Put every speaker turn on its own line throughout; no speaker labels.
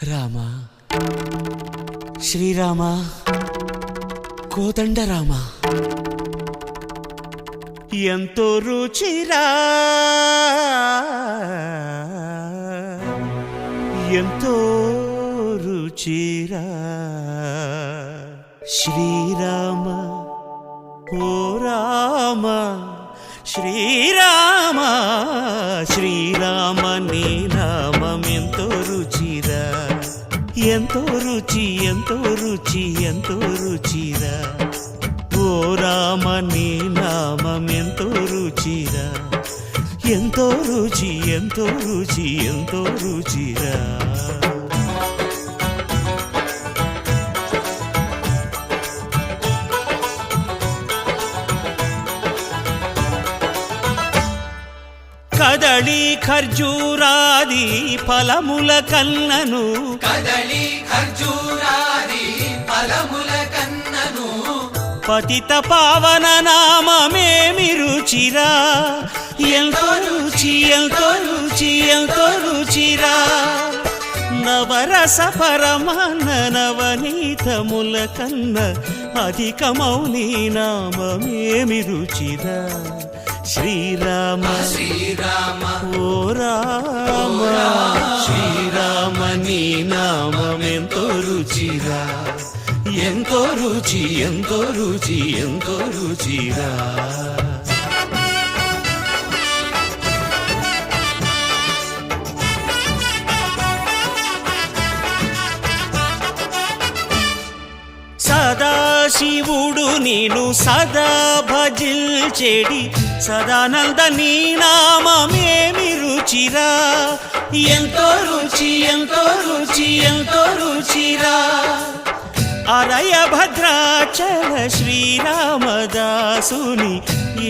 రామ శ్రీరామ కోదండ రామ ఎంతో రుచిరా ఎంతో రుచిరా శ్రీరామ ఓ రామ శ్రీరామ శ్రీరామ నీ నామం ఎంతో రుచిరా ఎంతో రుచి ఎంతో రుచి ఎంతో రుచిరా ఓ రామ నీ నామం ఎంతో రుచిరా ఎంతో రుచి ఎంతో రుచి ఎంతో రుచిరా కదళి ఖర్జూరాది ఫలముల కన్నను
కదళి ఖర్జూరాది ఫలముల కన్నను
పతిత పావన నామమేమి రుచిరా ఎంతో రుచి ఎంతో రుచి ఎంతో రుచిరా నవరస పరమాన్న నవనీతముల కన్న అధికమౌని నామమేమి రుచిరా శ్రీరామ
శ్రీరామ
ఓ రామ శ్రీరామ నీ నామం ఎంతో రుచిరా ఎంతో రుచి ఎంతో రుచి ఎంతో రుచిరా సదాశివుడు నేను సదా భజిల్చెడి సదానంద నీ నామమేమి రుచిరా ఎంతో రుచి ఎంతో రుచి ఎంతో రుచిరా అరయ భద్రాచల శ్రీరామదాసుని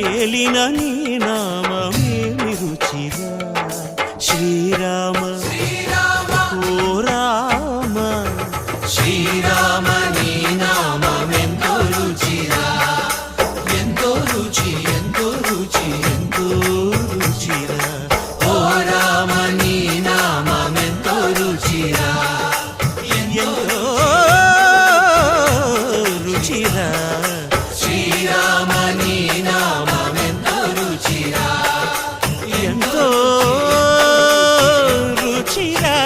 ఏలిన నీ నామమేమి రుచిరా శ్రీరామ ఓ రామ శ్రీరామ నీ నామం ఎంతో రుచిరా ఎంతో రుచి ఎంతో రుచి ఎంతో రుచిరా ఓ రామ నీ నామం ఎంతో రుచిరా ఎంతో రుచిరా శ్రీరామ నీ నామం ఎంతో రుచిరా ఎంతో రుచిరా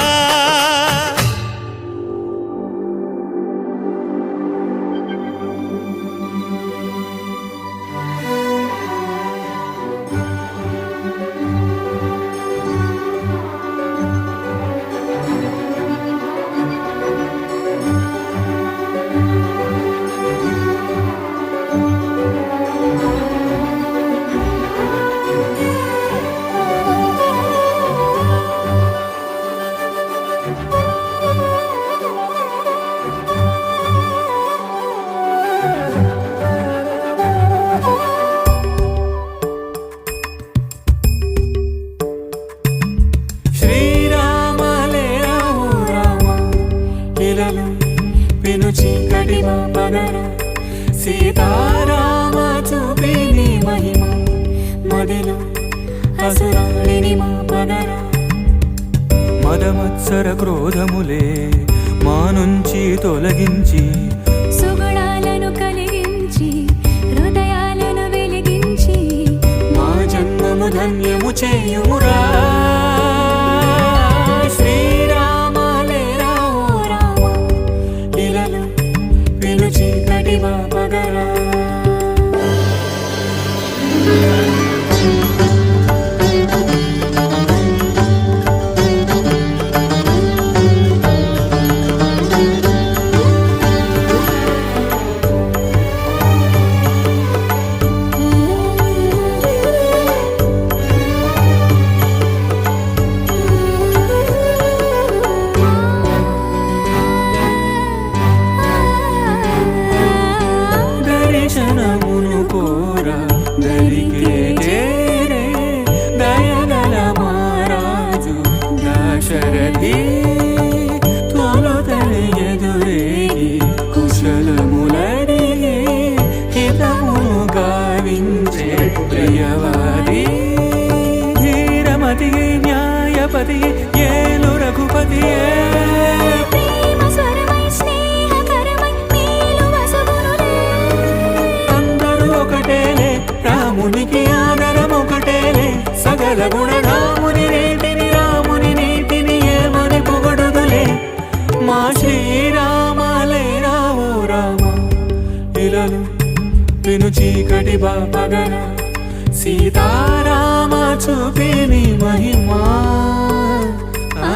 పెను చీకటి పగర సీతారామ చూపిని మహిమ మదిలో అసురాడిని మా పగర మదమత్సర క్రోధములే మా నుంచి తొలగించి
సుగుణాలను కలిగించి హృదయాలను వెలిగించి
మా జన్మము ధన్యము చేయురా పగరా చూపెను చీకటి బాపగల సీతారామ చూపిని మహిమా ఆ.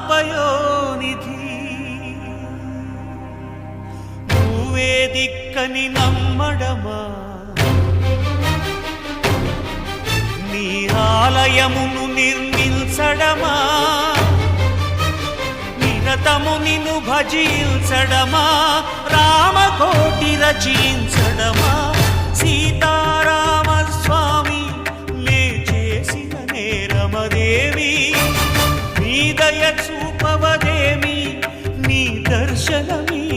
కరుణాపయోనిధి నువ్వే దిక్కని నమ్మడమా నీ ఆలయమును నిర్మించడమా నిరతము నిన్ను భజించడమా రామకోటి రచించడమా సీతారామ స్వామి నే చేసిన నేరమదేవి నీ దయ చూపవదేమి నీ దర్శనమీయవిదేమి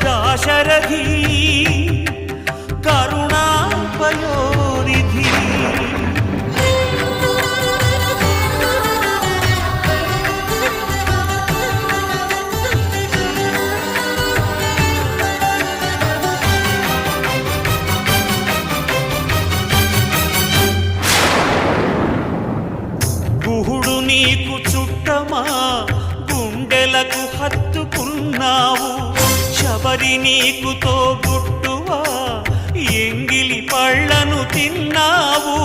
దాశరథి కరుణాపయోనిధి గుహుడు నీకు చుట్టమా గుండెలకు హత్తుకున్నావు శబరి నీకు తోబుట్టువా ఎంగిలి పళ్ళను తిన్నావు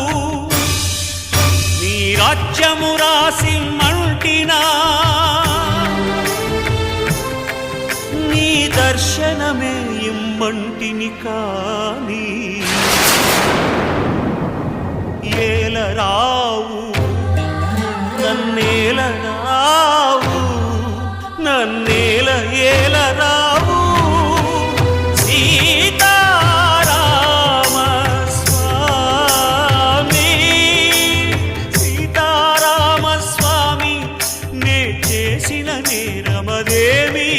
నీ రాజ్యము రాసి మంటినా నీ దర్శనమే ఇమ్మంటిని కాని ఏలరావు నన్నేలరావు నన్నేల ఏలరావు సీతారామ స్వామి సీతారామ స్వామి నే చేసిన నేరమదేమి